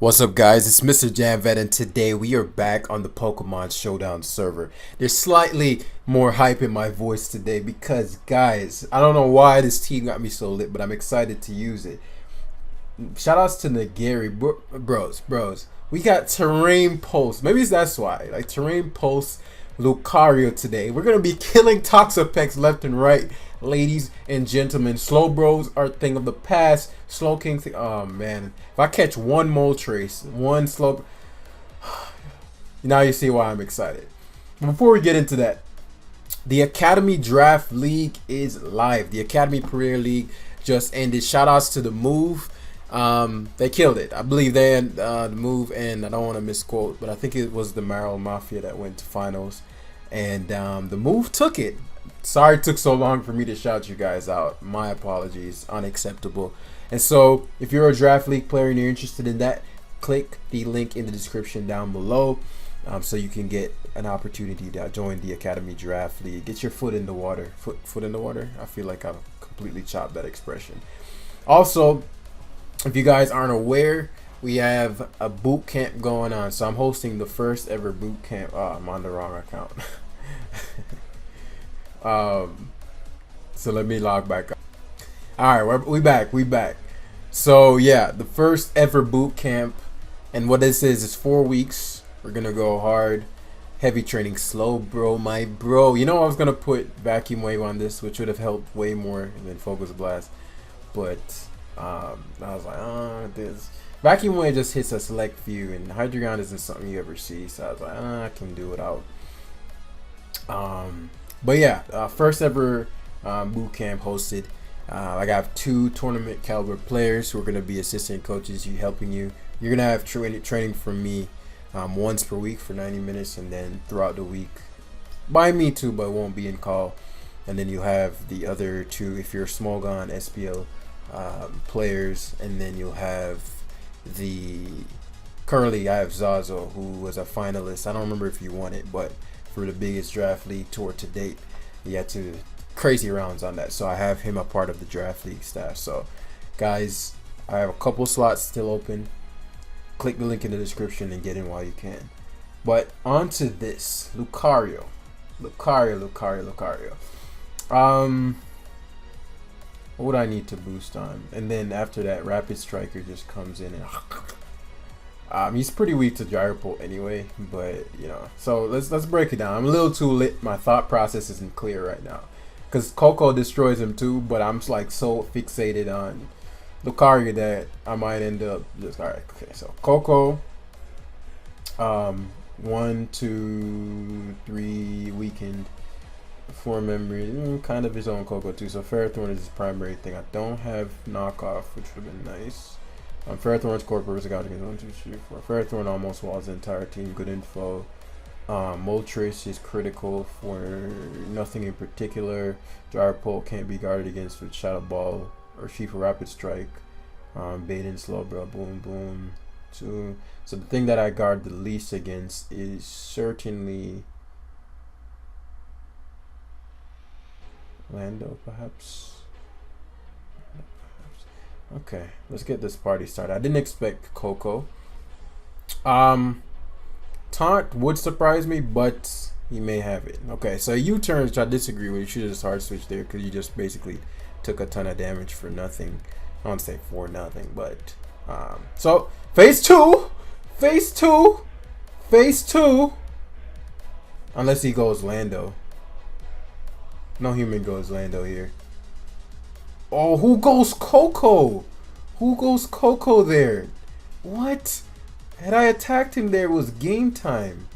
What's up, guys? It's Mr. Jamvet, and today we are back on the Pokemon Showdown server. There's slightly more hype in my voice today because, guys, I don't know why this team got me so lit, but I'm excited to use it. Shout outs to Nagari, bros. We got Terrain Pulse. Maybe that's why. Like, Terrain Pulse Lucario today. We're going to be killing Toxapex left and right, ladies and gentlemen. Slow Bros are a thing of the past. Slow King thing. Oh, man. If I catch one Moltres, one Slow... Now you see why I'm excited. Before we get into that, the Academy Draft League is live. The Academy Premier League just ended. Shout outs to the Move. They killed it. I believe they had the Move, and I don't want to misquote, but I think it was the Marrow Mafia that went to finals, and the Move took it. Sorry it took so long for me to shout you guys out. My apologies. Unacceptable. And so, if you're a Draft League player and you're interested in that, click the link in the description down below, so you can get an opportunity to join the Academy Draft League. Get your foot in the water. Foot in the water? I feel like I've completely chopped that expression. Also, if you guys aren't aware, we have a boot camp going on. So I'm hosting the first ever boot camp. Oh, I'm on the wrong account. So let me log back up. All right, we back. So yeah, the first ever boot camp, and what this is 4 weeks. We're gonna go hard, heavy training, slow, bro, my bro. You know I was gonna put Vacuum Wave on this, which would have helped way more than Focus Blast, but I was like, this Vacuum Wave just hits a select few, and Hydreigon isn't something you ever see. So I was like, I can do without. But yeah, first ever boot camp hosted. I got 2 tournament caliber players who are going to be assistant coaches, helping you. You're going to have training from me once per week for 90 minutes, and then throughout the week by me too, but it won't be in call. And then you have the other 2 if you're small gun SPL players, and then you'll have currently I have Zazo, who was a finalist. I don't remember if you won it, but for the biggest draft league tour to date, he had to crazy rounds on that, so I have him a part of the draft league staff. So guys, I have a couple slots still open. Click the link in the description and get in while you can. But on to this Lucario. What would I need to boost on? And then after that, Rapid Striker just comes in and he's pretty weak to Gyro Pult anyway, but you know. So let's break it down. I'm a little too lit. My thought process isn't clear right now, because Coco destroys him too, but I'm like so fixated on Lucario that I might end up just alright. Okay, so Coco, 1, 2, 3 weakened. 4 memory, kind of his own Coco too. So Ferrothorn is his primary thing. I don't have knockoff, which would have been nice. Ferrothorn's core purpose got against 1, 2, 3, 4. Ferrothorn almost walls the entire team. Good info. Moltres is critical for nothing in particular. Gyro Pult can't be guarded against with Shadow Ball or Shifu Rapid Strike. Baden Slow Bro, boom. 2. So the thing that I guard the least against is certainly Lando, perhaps. Okay, let's get this party started. I didn't expect Coco. Taunt would surprise me, but he may have it. Okay, so U-turns, which I disagree with. You should have just hard switch there, because you just basically took a ton of damage for nothing. I don't say for nothing, but so phase two. Unless he goes Lando. No human goes Lando here. Oh, who goes Coco? Who goes Coco there? What? Had I attacked him there, it was game time.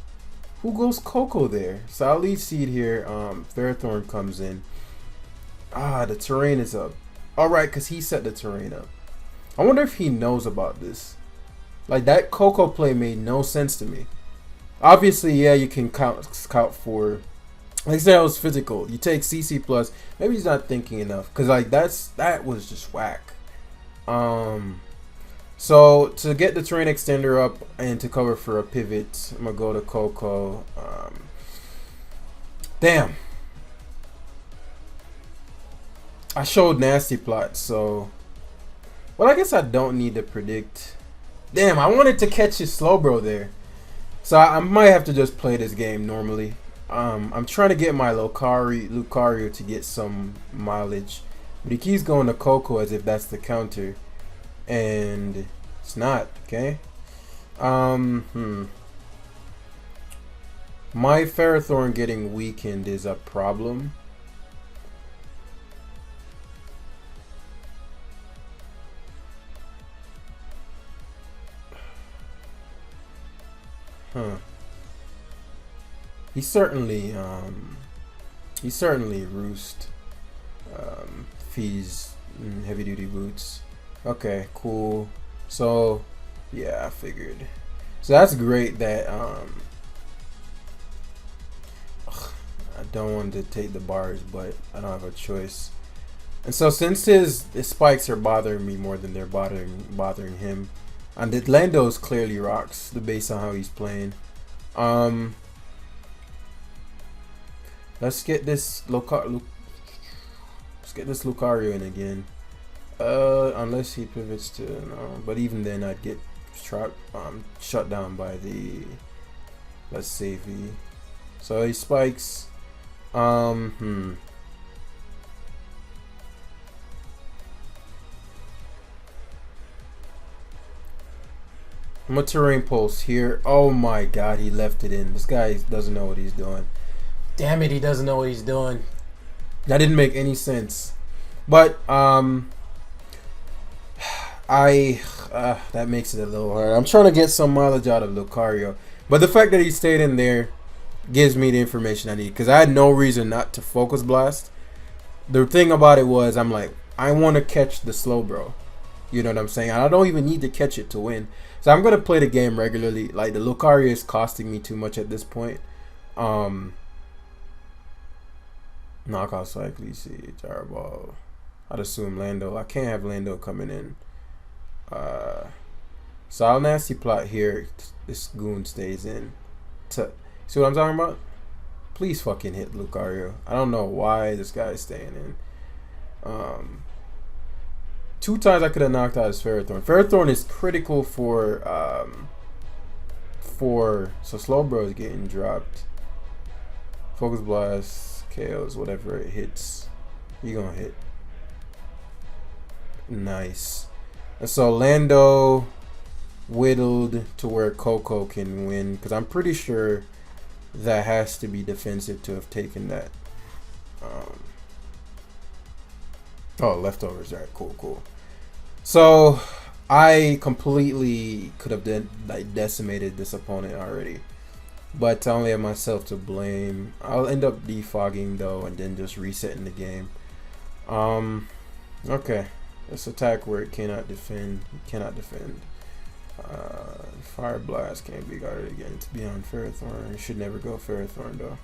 Who goes Coco there? So I'll lead seed here. Ferrothorn comes in. The terrain is up. Alright, because he set the terrain up. I wonder if he knows about this. Like, that Coco play made no sense to me. Obviously, yeah, you can scout for... Like I said, it was physical. You take CC plus. Maybe he's not thinking enough, because like that was just whack. So to get the terrain extender up and to cover for a pivot, I'm gonna go to Coco. Damn. I showed nasty plot, so well, I guess I don't need to predict Damn, I wanted to catch his slow bro there. So I might have to just play this game normally. I'm trying to get my Lucario to get some mileage. But he keeps going to Coco as if that's the counter. And it's not, okay? My Ferrothorn getting weakened is a problem. He certainly roost fees heavy duty boots. Okay, cool. So yeah, I figured. So that's great that I don't want to take the bars, but I don't have a choice. And so since his spikes are bothering me more than they're bothering him, and the Lando's clearly rocks based on how he's playing. Let's get this Lucario in again. Unless he pivots to no, but even then I'd get shut down by the let's save V. So he spikes. I'm a terrain pulse here. Oh my god, he left it in. This guy doesn't know what he's doing. Damn it, he doesn't know what he's doing. That didn't make any sense. But that makes it a little hard. I'm trying to get some mileage out of Lucario, but the fact that he stayed in there gives me the information I need, because I had no reason not to focus blast. The thing about it was, I'm like, I want to catch the slow bro. You know what I'm saying? I don't even need to catch it to win. So I'm gonna play the game regularly. Like, the Lucario is costing me too much at this point. Knockout Cycling Seed, Ball. I'd assume Lando. I can't have Lando coming in. So I'll nasty plot here. This goon stays in. See what I'm talking about? Please fucking hit Lucario. I don't know why this guy is staying in. 2 times I could have knocked out his Ferrothorn. Ferrothorn is critical for so Slowbro is getting dropped. Focus Blast, KOs, whatever it hits, you gonna hit. Nice. And so Lando whittled to where Coco can win, because I'm pretty sure that has to be defensive to have taken that. Oh, leftovers. All right, cool. So I completely could have decimated this opponent already, but I only have myself to blame. I'll end up defogging though, and then just resetting the game. Okay, let's attack where it cannot defend. Fire Blast can't be guarded again. It's beyond Ferrothorn. You should never go Ferrothorn though.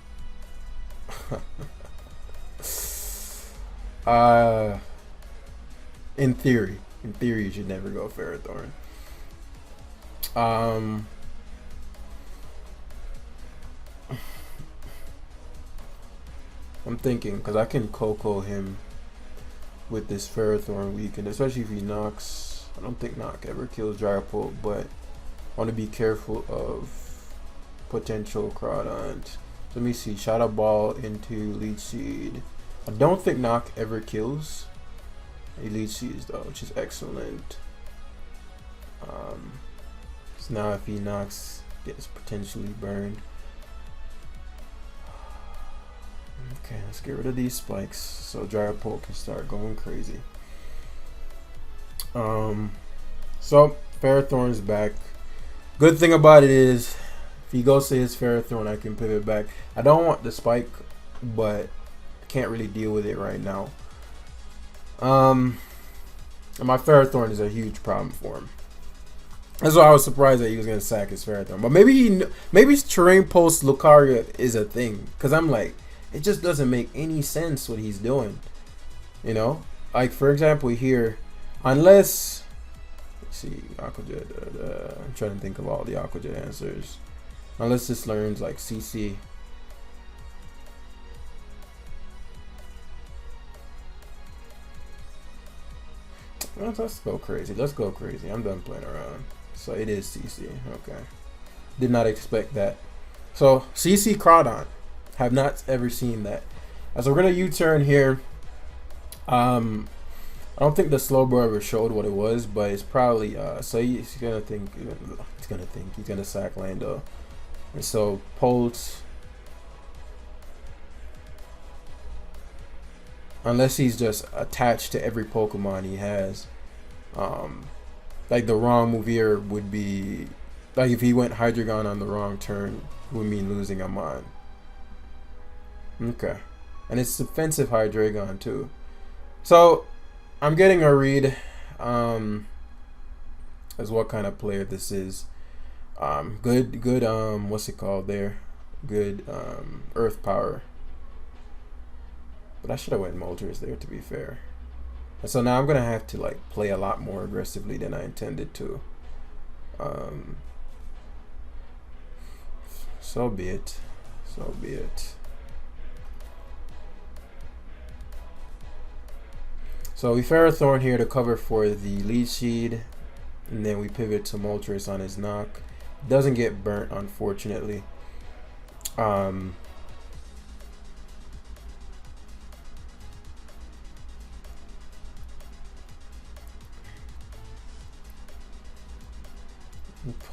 In theory, you should never go Ferrothorn. I'm thinking, because I can Coco him with this Ferrothorn weekend, especially if he knocks. I don't think knock ever kills Dragapult, but I want to be careful of potential Crawdont. So let me see. Shadow Ball into Leech Seed. I don't think knock ever kills Elite Seeds though, which is excellent. So now if he knocks, gets potentially burned. Okay, let's get rid of these spikes so Dragapult can start going crazy. So Ferrothorn's back. Good thing about it is, if he goes to his Ferrothorn, I can pivot back. I don't want the spike, but I can't really deal with it right now. And my Ferrothorn is a huge problem for him. That's why I was surprised that he was gonna sack his Ferrothorn. But maybe terrain post Lucario is a thing, because I'm like, it just doesn't make any sense what he's doing. You know, like for example here, unless let's see, Aquajet. I'm trying to think of all the Aquajet answers. Unless this learns like CC. Let's go crazy. I'm done playing around. So it is CC. Okay. Did not expect that. So CC Crawdon. Have not ever seen that. So we're gonna U-turn here. I don't think the slow bro ever showed what it was, but it's probably so he's gonna think he's gonna sack Lando. And so Pulse, unless he's just attached to every Pokemon he has, like the wrong move here would be, like if he went Hydreigon on the wrong turn, would mean losing a Mon. Okay, and it's defensive Hydreigon too. So I'm getting a read as what kind of player this is. Good what's it called there? Good earth power. But I should have went Moltres there, to be fair. And so now I'm gonna have to like play a lot more aggressively than I intended to. So be it. So be it. So we Ferrothorn here to cover for the Leech Seed, and then we pivot to Moltres on his knock. Doesn't get burnt, unfortunately.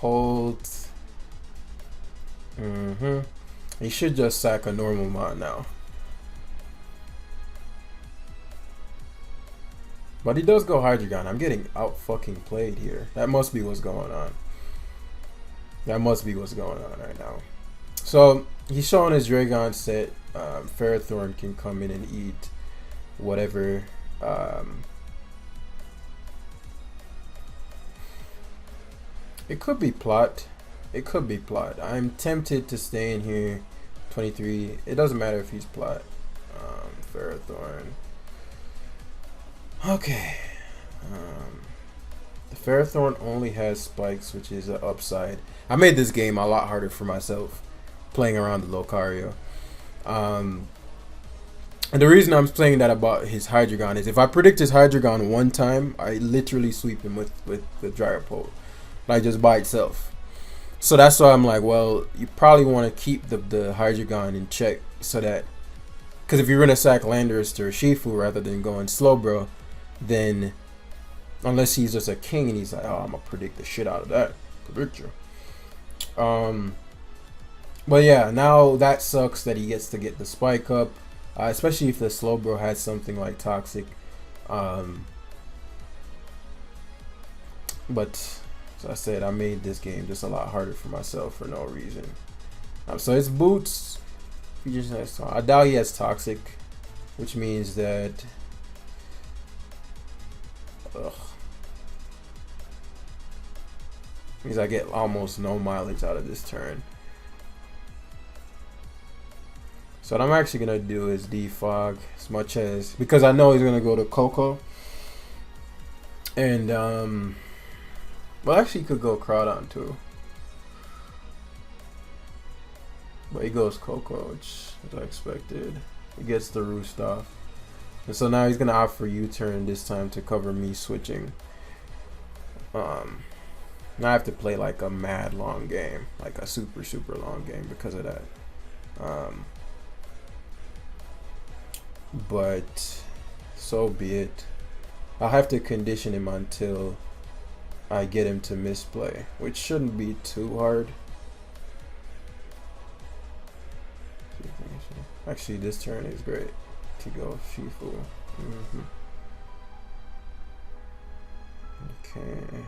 Pulled. He should just sack a normal Mon now. But he does go Hydreigon. I'm getting out fucking played here. That must be what's going on. That must be what's going on right now. So he's showing his Dragon set. Ferrothorn can come in and eat whatever. It could be plot. It could be plot. I'm tempted to stay in here. 23. It doesn't matter if he's plot. Ferrothorn. Okay. The Ferrothorn only has spikes, which is an upside. I made this game a lot harder for myself playing around the Lucario. And the reason I'm saying that about his Hydreigon is if I predict his Hydreigon one time, I literally sweep him with the Dragapult. Like just by itself. So that's why I'm like, well, you probably want to keep the Hydreigon in check so that, because if you're going to sack Landorus to Urshifu rather than going Slowbro, then unless he's just a king and he's like, oh, I'm going to predict the shit out of that. Predict you. But yeah, now that sucks that he gets to get the spike up, especially if the Slowbro has something like Toxic. But as I said, I made this game just a lot harder for myself for no reason. So his boots, I doubt he has Toxic, which means that means I get almost no mileage out of this turn. So what I'm actually gonna do is defog as much as, because I know he's gonna go to Coco, and well, actually, he could go Crawdon too. But he goes Coco, which is expected. He gets the Roost off. And so now he's going to opt for U-turn this time to cover me switching. Now I have to play like a mad long game. Like a super, super long game because of that. But so be it. I'll have to condition him until I get him to misplay, which shouldn't be too hard. Actually, this turn is great to go Shifu. Okay.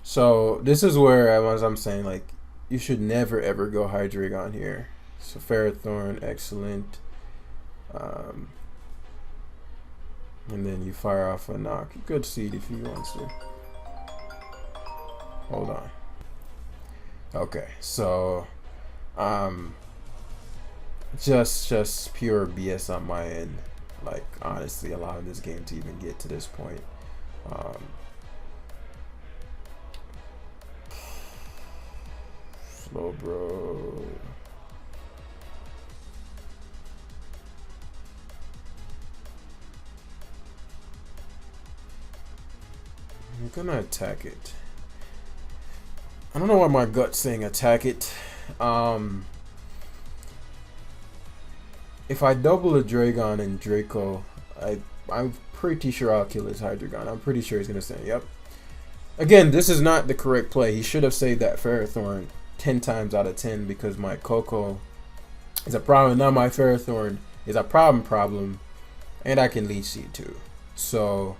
So this is where I'm saying, like, you should never ever go Hydreigon here. So Ferrothorn, excellent. And then you fire off a knock. Good seed if you want to. Hold on. Okay, so just pure BS on my end. Like honestly, allowing this game to even get to this point. Slow bro. I'm gonna attack it. I don't know why my gut's saying attack it. If I double a Dragon and Draco, I'm pretty sure I'll kill his Hydreigon. I'm pretty sure he's gonna say, yep. Again, this is not the correct play. He should have saved that Ferrothorn 10 times out of 10 because my Coco is a problem. Now my Ferrothorn is a problem, and I can Leech Seed too. So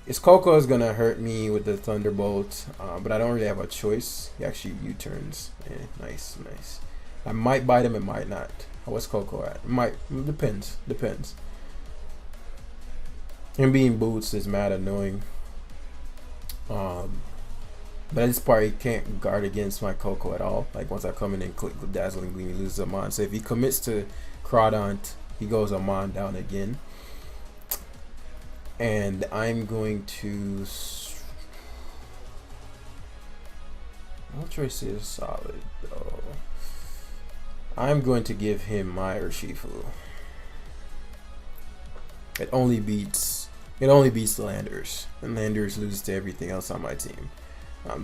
his Coco is gonna hurt me with the Thunderbolt, but I don't really have a choice. He actually U-turns. Nice. I might bite him, it might not. What's Coco at? Depends. Him being boots is mad annoying. But at this part, he can't guard against my Coco at all. Like once I come in and click the Dazzling Gleam, he loses Amon. So if he commits to Crawdaunt, he goes Amon down again. And I'm going to... Moltres is solid though. I'm going to give him my Urshifu. It only beats the Landers, and Landers lose to everything else on my team.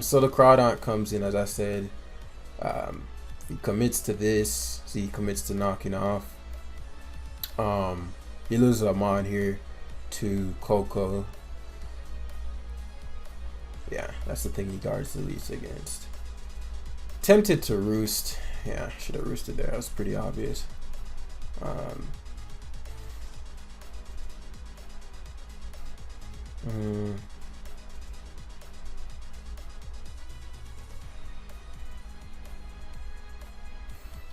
So the Crawdaunt comes in, as I said. He commits to this. So he commits to knocking off. He loses Amon here to Coco. Yeah, that's the thing he guards the least against. Tempted to roost. Yeah, should have roosted there. That was pretty obvious.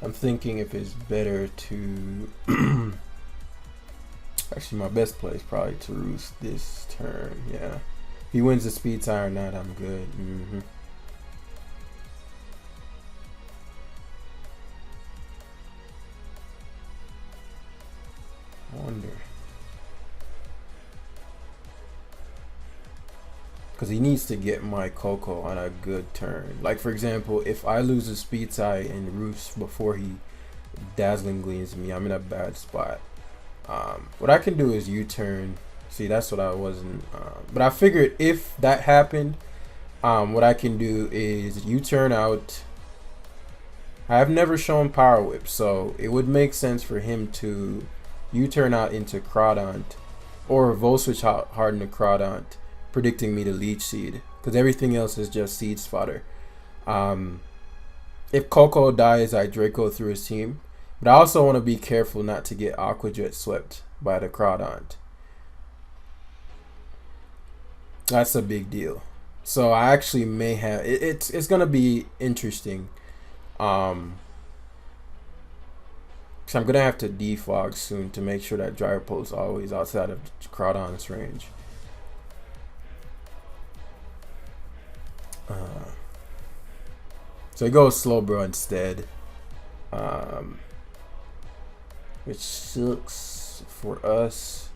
I'm thinking if it's better to actually my best play is probably to roost this turn. Yeah, if he wins the speed tie or not, I'm good. I wonder, because he needs to get my Coco on a good turn. Like for example, if I lose a speed tie and roost before he Dazzling Gleams me, I'm in a bad spot. What I can do is U-turn. See, that's what I wasn't. But I figured if that happened, what I can do is U-turn out. I have never shown Power Whip, so it would make sense for him to U-turn out into Crawdaunt, or Volt Switch harden to Crawdaunt, predicting me to Leech Seed, because everything else is just seed fodder. If Coco dies, I Draco through his team, but I also want to be careful not to get Aqua Jet swept by the Crawdaunt. That's a big deal. So I actually may have it's gonna be interesting. So I'm gonna have to defog soon to make sure that Dragapult is always outside of Crawdaunt's range. So he goes Slowbro instead, which sucks for us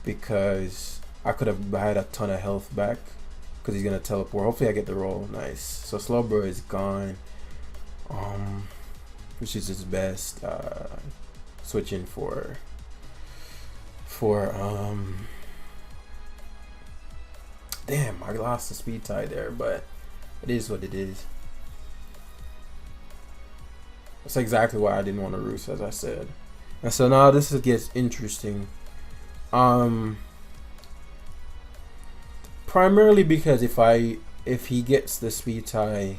because I could have had a ton of health back because he's gonna teleport. Hopefully I get the roll. Nice. So Slowbro is gone, which is his best. Switching for damn, I lost the speed tie there, but it is what it is. That's exactly why I didn't want to roost, as I said. And so now this gets interesting. Primarily because if he gets the speed tie,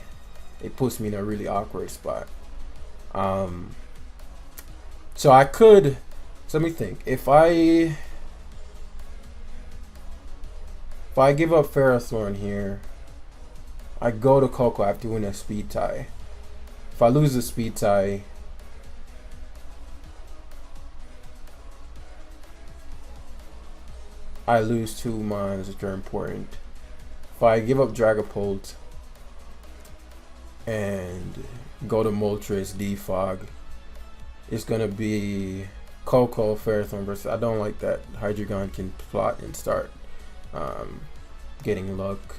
it puts me in a really awkward spot. So I could. So let me think. If I give up Ferrothorn here, I go to Coco after winning a speed tie. If I lose the speed tie, I lose 2 mons, which are important. If I give up Dragapult and go to Moltres defog, it's gonna be Coco Ferrothorn versus. I don't like that Hydreigon can plot and start getting luck.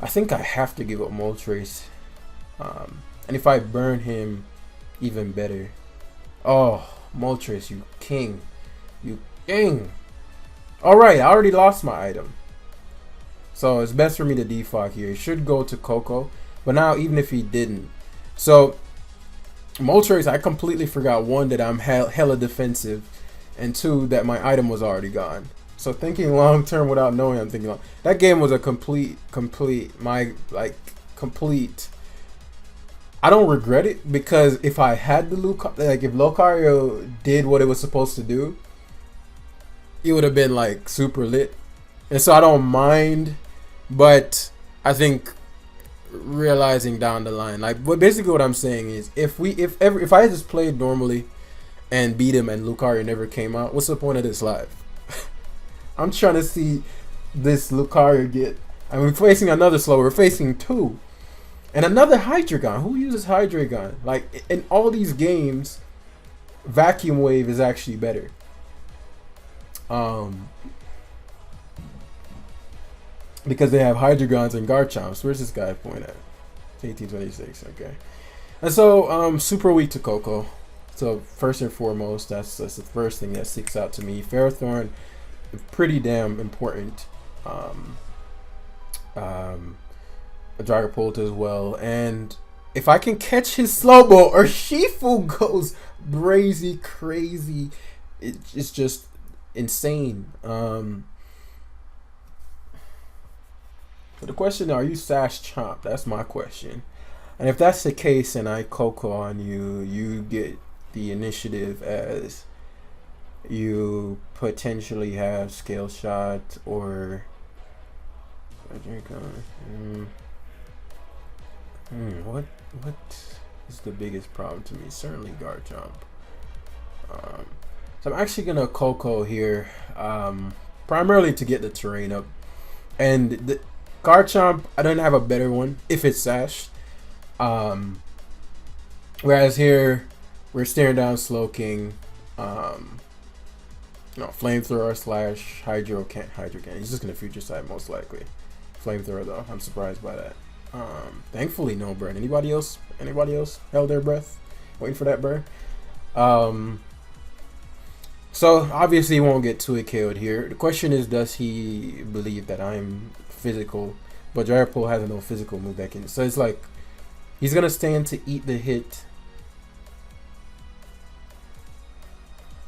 I think I have to give up Moltres, and if I burn him, even better. Oh, Moltres, you king, you king. Alright, I already lost my item. So it's best for me to defog here. He should go to Coco. But now, even if he didn't. So, Moltres, I completely forgot, one, that I'm hella defensive. And two, that my item was already gone. So thinking long term without knowing, I'm thinking that game was a complete. I don't regret it, because if I had the if Lucario did what it was supposed to do, it would have been like super lit. And so I don't mind, but I think realizing down the line, like, but basically what I'm saying is, if I had just played normally and beat him and Lucario never came out, what's the point of this live? I'm trying to see this Lucario get. I mean, we're facing another slow. We're facing two. And another Hydreigon. Who uses Hydreigon? Like, in all these games, Vacuum Wave is actually better. Because they have Hydreigons and Garchomps. Where's this guy point at? 1826, okay. And so, super weak to Coco. So, first and foremost, that's the first thing that sticks out to me. Ferrothorn, pretty damn important. A Dragapult as well. And if I can catch his Slowbro, or Shifu goes brazy crazy, it's just insane. But the question, are you Sash Chomp? That's my question. And if that's the case and I Coco on you, you get the initiative, as you potentially have Scale Shot or what is the biggest problem to me? Certainly Garchomp. So I'm actually gonna Coco here, primarily to get the terrain up. And the Garchomp, I don't have a better one if it's Sash. Whereas here we're staring down Slowking, Flamethrower slash Hydro Can. He's just gonna Future Sight most likely. Flamethrower though, I'm surprised by that. Thankfully no burn. Anybody else held their breath waiting for that burn? So obviously he won't get 2 KO'd here. The question is, does he believe that I'm physical? But Dragapult has no physical move back in. So it's like he's gonna stand to eat the hit.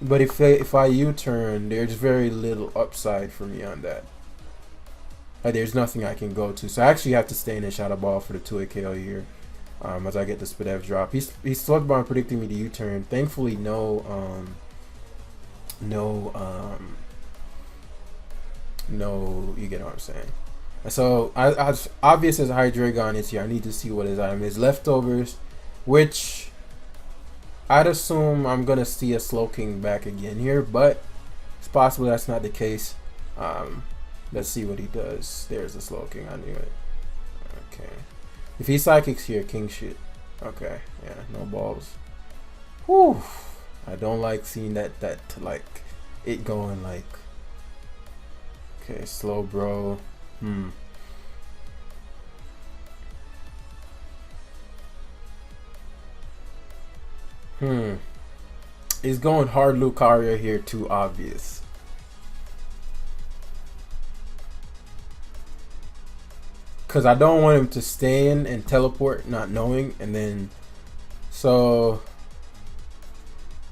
But if I U-turn, there's very little upside for me on that. Like, there's nothing I can go to. So I actually have to stay in and Shadow Ball for the 2 KO here. As I get the Spadef drop. He's slugged by predicting me to U-turn. Thankfully no you get what I'm saying. So as obvious as Hydreigon is here, I need to see what his item is. Leftovers, which I'd assume I'm gonna see a Slowking back again here, but it's possible that's not the case. Let's see what he does. There's a Slowking, I knew it. Okay. If he Psychics here, king shit. Okay, yeah, no balls. Whew. I don't like seeing that like it going like. Okay, Slowbro. He's going hard Lucario here, too obvious. Because I don't want him to stay in and teleport not knowing, and then so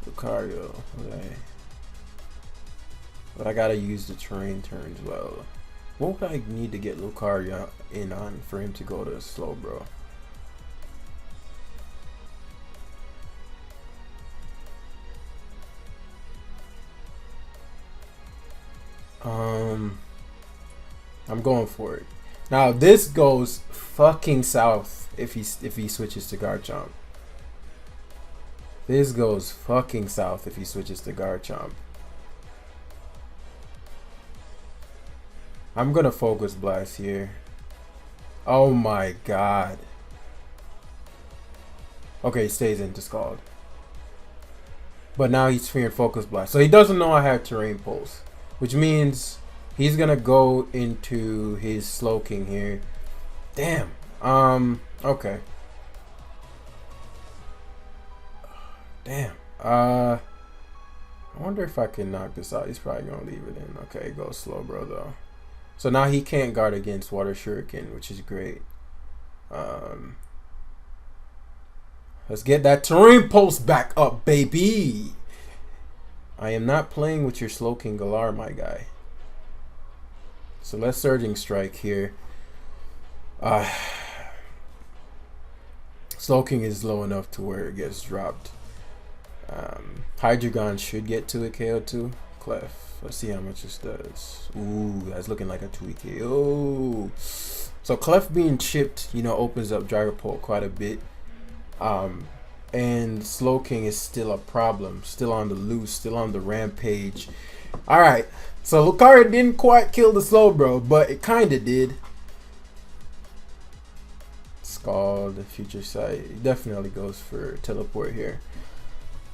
Lucario, okay. But I gotta use the terrain turns well. What would I need to get Lucario in on for him to go to Slowbro? I'm going for it. Now this goes fucking south if he switches to Garchomp. This goes fucking south if he switches to Garchomp. I'm gonna Focus Blast here. Oh my god. Okay, he stays into Scald. But now he's fearing Focus Blast. So he doesn't know I have Terrain Pulse. Which means he's gonna go into his Slowking here. Damn. Okay. Damn. I wonder if I can knock this out. He's probably gonna leave it in. Okay, go slow, bro, though. So now he can't guard against Water Shuriken, which is great. Let's get that terrain pulse back up, baby. I am not playing with your Slowking Galar, my guy. So let's Surging Strike here. Slowking is low enough to where it gets dropped. Hydreigon should get to a KO2. Clef. Let's see how much this does. Ooh, that's looking like a 2 KO. So Clef being chipped, you know, opens up Dragapult quite a bit. And Slowking is still a problem. Still on the loose, still on the rampage. Alright, so Lucario didn't quite kill the Slowbro, but it kinda did. Scald, Future Sight. Definitely goes for Teleport here.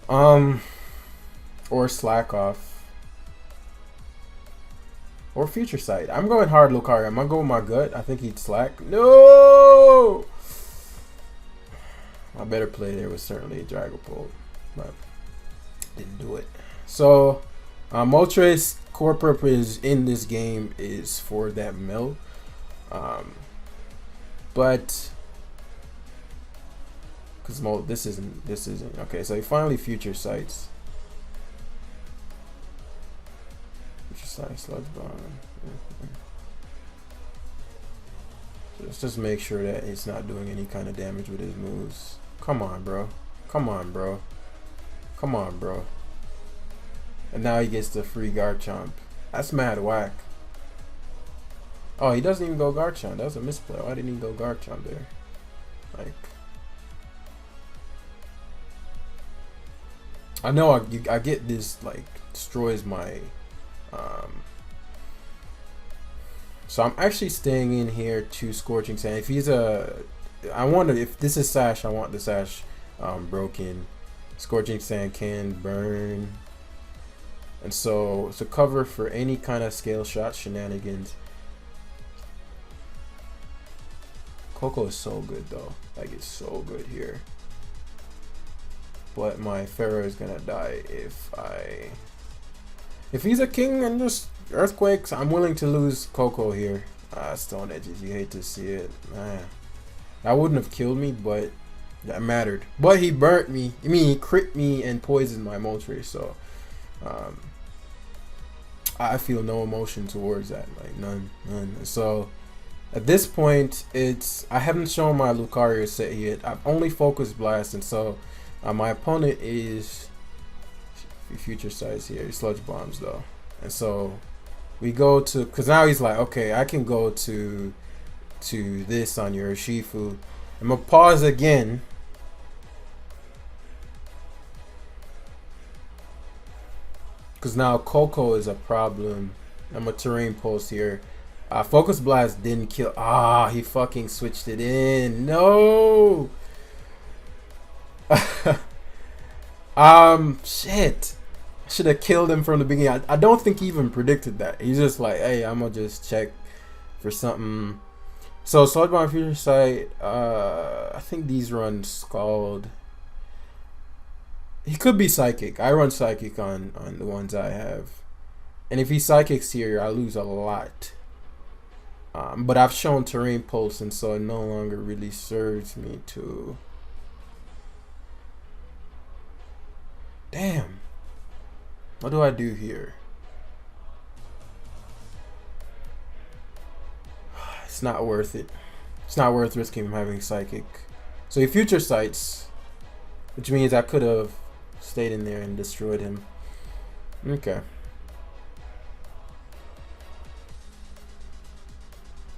Or Slack Off. Or Future Sight. I'm going hard, Lucario. I'm gonna go with my gut. I think he'd Slack. No! My better play there was certainly Dragapult, but didn't do it. So, Moltres' core purpose in this game is for that mill. But because this isn't okay. So he finally Future Sights. Future Sight, Sludge Bomb. So let's just make sure that it's not doing any kind of damage with his moves. Come on, bro. Come on, bro. Come on, bro. And now he gets the free Garchomp. That's mad whack. Oh, he doesn't even go Garchomp. That was a misplay. Why didn't he go Garchomp there? Like, I know I get this, like, destroys my so I'm actually staying in here to Scorching Sand. If he's I wonder if this is Sash, I want the Sash broken. Scorching Sand can burn. And so to cover for any kind of scale shot shenanigans. Coco is so good though. Like, it's so good here. But my Pharaoh is gonna die if he's a king and just Earthquakes. I'm willing to lose Coco here. Stone Edges, you hate to see it, man. That wouldn't have killed me, but that mattered. But he burnt me. I mean, he crit me and poisoned my Moltres, so I feel no emotion towards that, like none. So at this point, I haven't shown my Lucario set yet. I've only focused Blast, and so my opponent is Future Sights here. He Sludge Bombs though, and so we go to, because now he's like, okay, I can go to this on your Urshifu. I'm gonna pause again. Because now Coco is a problem. I'm a Terrain Pulse here. Focus Blast didn't kill. He fucking switched it in. No. Shit. I should have killed him from the beginning. I don't think he even predicted that. He's just like, hey, I'm gonna just check for something. So Sludge Bomb, Future Sight. I think these run Scald. He could be Psychic. I run Psychic on the ones I have. And if he Psychics here, I lose a lot. But I've shown Terrain Pulse, and so it no longer really serves me to... Damn. What do I do here? It's not worth it. It's not worth risking him having Psychic. So he Future Sights, which means I could have stayed in there and destroyed him. Okay.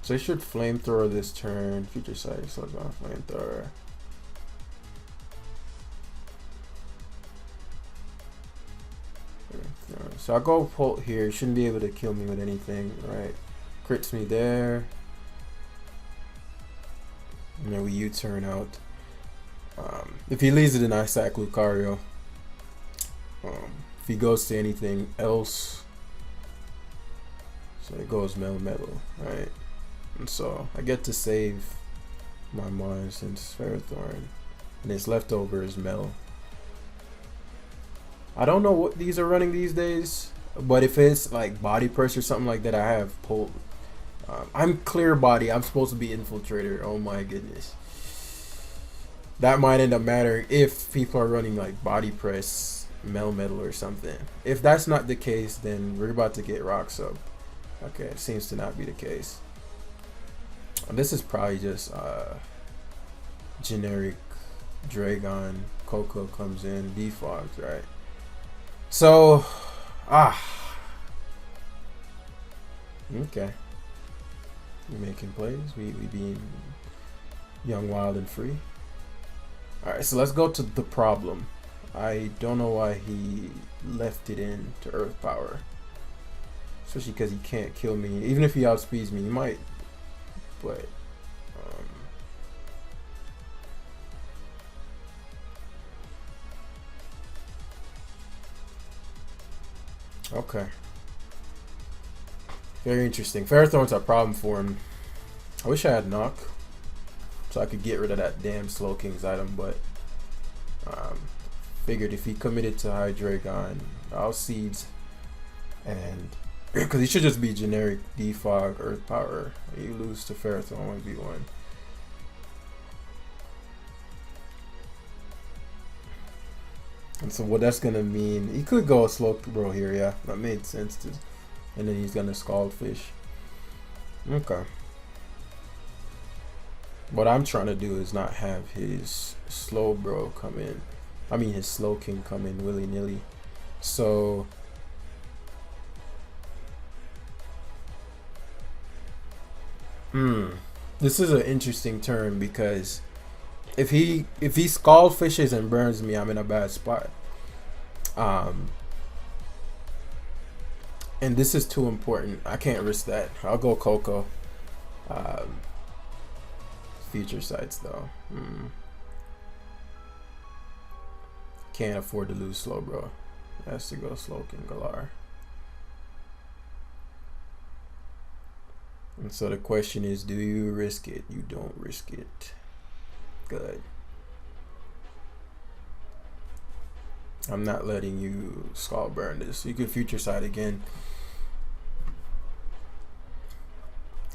So he should Flamethrower this turn. Future Sight, so it's on Flamethrower. So I go Bolt here. He shouldn't be able to kill me with anything, right? Crits me there. And then we U-turn out. If he leaves it, then I sack Lucario. If he goes to anything else, so it goes Metal, right? And so I get to save my Mars since Ferrothorn, and his leftover is Mel. I don't know what these are running these days, but if it's like body press or something like that, I have pulled. I'm clear body. I'm supposed to be infiltrator. Oh my goodness. That might end up mattering if people are running like body press, mel metal or something. If that's not the case, then we're about to get rocks up. Okay, it seems to not be the case. This is probably just generic Dragon. Coco comes in, defogged, right? So, okay. We making plays. We being young, wild, and free. All right, so let's go to the problem. I don't know why he left it in to Earth Power, especially because he can't kill me. Even if he outspeeds me, he might. But okay, very interesting. Ferrothorn's a problem for him. I wish I had knock, so I could get rid of that damn Slow King's item, but figured if he committed to Hydreigon, I'll Seeds, and because he should just be generic defog Earth Power. You lose to Ferrothorn 1v1. And so what that's gonna mean, he could go a slow bro here, yeah, that made sense to, and then he's gonna Scald Fish. Okay. What I'm trying to do is not have his slow bro come in. I mean his Slow King come in willy-nilly. So this is an interesting turn because if he Scald Fishes and burns me, I'm in a bad spot. And this is too important. I can't risk that. I'll go Coco. Future sights though. Can't afford to lose slow bro. Has to go Slow King Galar. And so the question is, do you risk it? You don't risk it. Good. I'm not letting you Scald burn this. You could future sight again.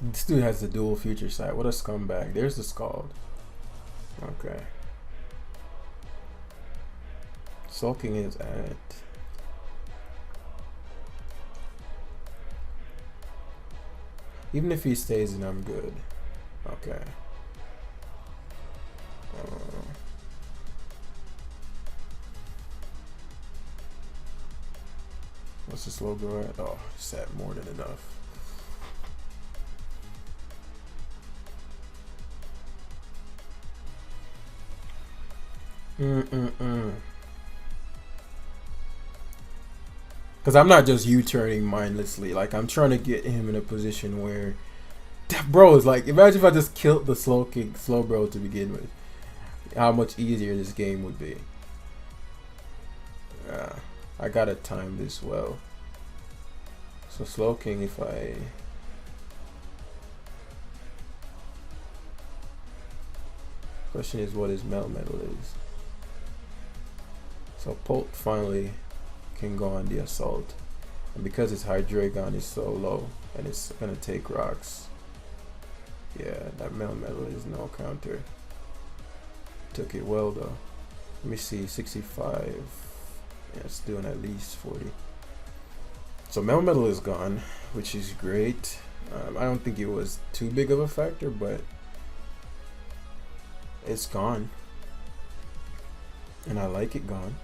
This dude has the dual future sight. What a scumbag. There's the Scald. Okay. Sulking is at even if he stays in, I'm good. Okay. What's this logo at? Oh, it's at more than enough. Because I'm not just U-turning mindlessly. Like, I'm trying to get him in a position where, bro, is like, imagine if I just killed the slow bro to begin with. How much easier this game would be. I gotta time this well. So Slow King, if I question is what his melt metal is. So Polt finally can go on the assault, and because his Hydreigon is so low and it's gonna take rocks, yeah, that melt metal is no counter. Took it well though. Let me see, 65. Yeah, it's doing at least 40. So melt metal is gone, which is great. I don't think it was too big of a factor, but it's gone, and I like it gone.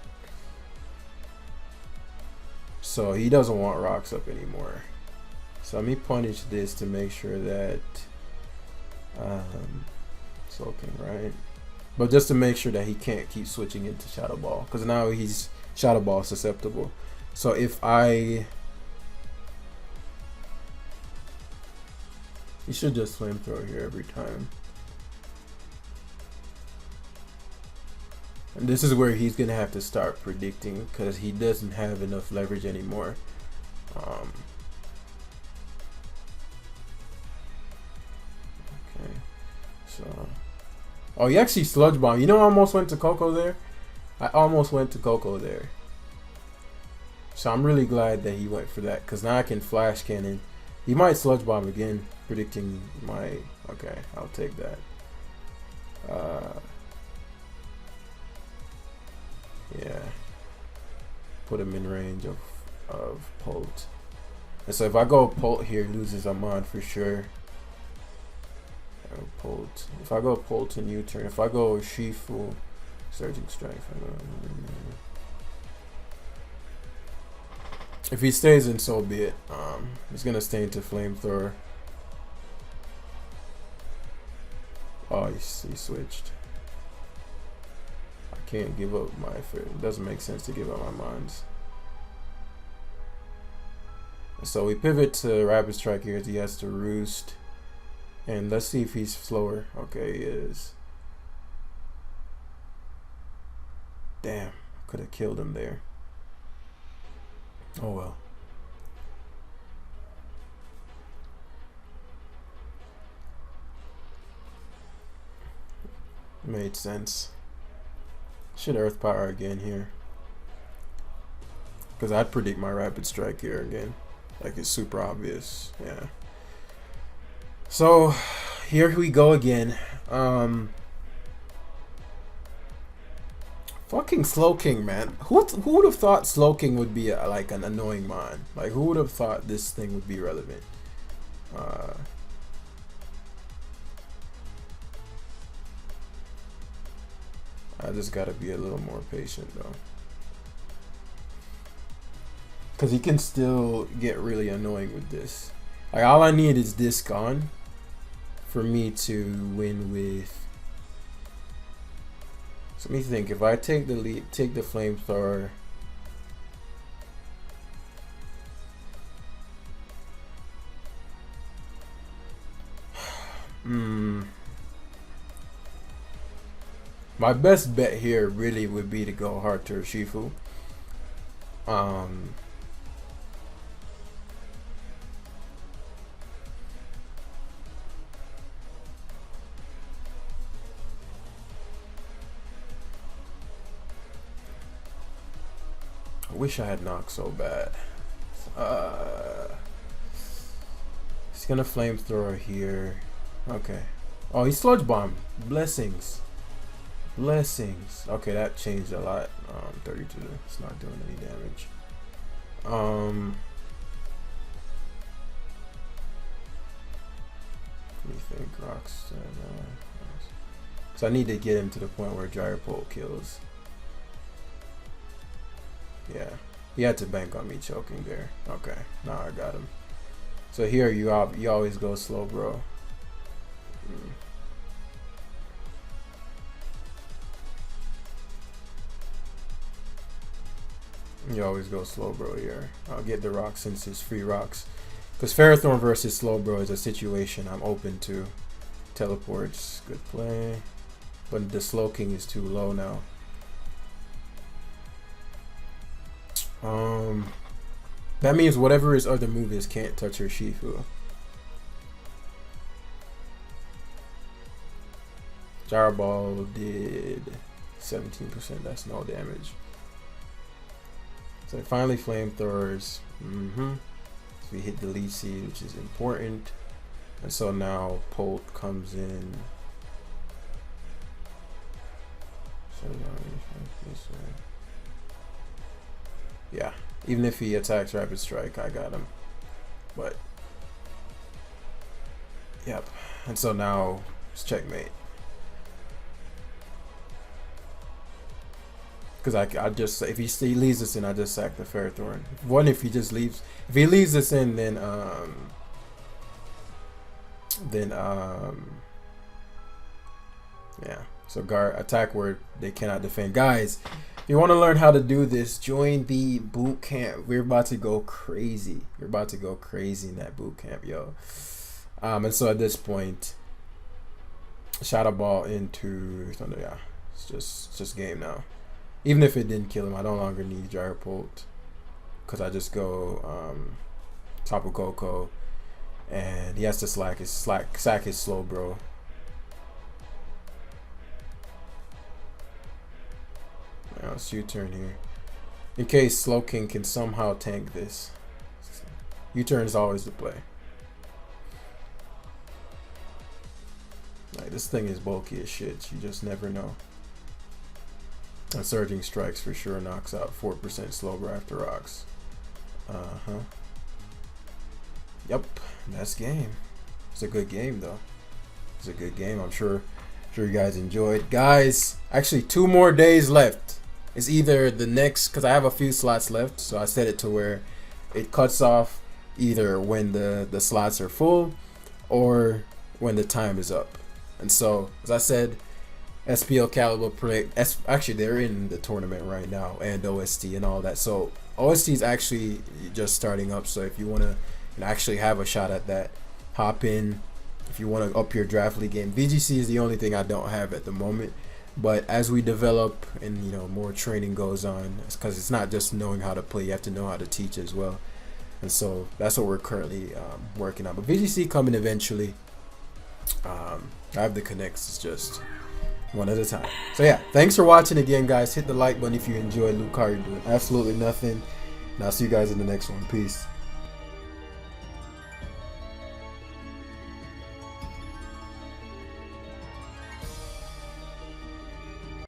So he doesn't want rocks up anymore. So let me punish this to make sure that Sulking, right? But just to make sure that he can't keep switching into Shadow Ball, because now he's Shadow Ball susceptible. So if he should just flamethrower here every time. And this is where he's gonna have to start predicting, because he doesn't have enough leverage anymore. Okay, so oh, he actually Sludge Bomb. You know, I almost went to Coco there. I almost went to Coco there. So I'm really glad that he went for that, because now I can flash cannon. He might sludge bomb again, predicting my... Okay, I'll take that. Yeah. Put him in range of Polt. And so if I go Polt here, loses Amon for sure. Polt. If I go Polt and U-turn, if I go Shifu, Surging Strike. If he stays in, so be it. He's gonna stay into Flamethrower. Oh, he switched. I can't give up my... It doesn't make sense to give up my mines. So we pivot to Rapid Strike here as he has to Roost. And let's see if he's slower. Okay, he is. Damn, could have killed him there. Oh well. Made sense. Should Earth Power again here. Because I'd predict my Rapid Strike here again. Like, it's super obvious. Yeah. So here we go again. Fucking Slowking, man. Who would have thought Slowking would be like an annoying mon? Like, who would have thought this thing would be relevant? I just gotta be a little more patient though, because he can still get really annoying with this. Like, all I need is this gone for me to win with. So let me think. If I take the lead, take the Flamethrower. My best bet here really would be to go hard to Shifu. I wish I had knocked so bad. He's gonna Flamethrower here. Okay. Oh, he Sludge Bomb. Blessings. Blessings. Okay, that changed a lot. 32. It's not doing any damage. Let me think. Rocks. So I need to get him to the point where Gyropole kills. Yeah, he had to bank on me choking there. Okay, now I got him. So here you always go slow, bro. You always go slow, bro. Here, I'll get the rocks since it's free rocks. Because Ferrothorn versus slow, bro, is a situation I'm open to. Teleports, good play, but the Slowking is too low now. That means whatever his other move is can't touch her Shifu. Gyro Ball did 17%. That's no damage. So finally Flamethrowers. So we hit the Leech Seed, which is important. And so now Polt comes in. Yeah, even if he attacks Rapid Strike, I got him. But yep. And so now it's checkmate. Because I just, if he leaves us in, I just sack the Ferrothorn. One, if he just leaves, if he leaves us in, then yeah. So guard attack where they cannot defend. Guys, if you want to learn how to do this, join the boot camp. We're about to go crazy. We're about to go crazy in that boot camp, yo. And so at this point, Shadow Ball into Thunder. Yeah, it's just game now. Even if it didn't kill him, I no longer need Gyropole, because I just go Tapu Koko, and he has to sack his slow, bro. Now it's your turn here. in case Slow King can somehow tank this. U-turn is always the play. Like, this thing is bulky as shit. You just never know. And Surging Strikes for sure knocks out 4% slow after rocks. Yep, that's game. It's a good game though. It's a good game. I'm sure you guys enjoyed. Guys, actually 2 more days left. It's either the next, because I have a few slots left, so I set it to where it cuts off either when the slots are full or when the time is up. And so, as I said, SPL Caliber play. Actually, they're in the tournament right now, and OST and all that. So OST is actually just starting up. So if you want to actually have a shot at that, hop in. If you want to up your draft league game, VGC is the only thing I don't have at the moment. But as we develop and more training goes on, because it's not just knowing how to play, you have to know how to teach as well. And so that's what we're currently working on. But VGC coming eventually. I have the connects. It's just one at a time. So yeah, thanks for watching again, guys. Hit the like button if you enjoyed. Luke Carr, you're doing absolutely nothing. And I'll see you guys in the next one. Peace.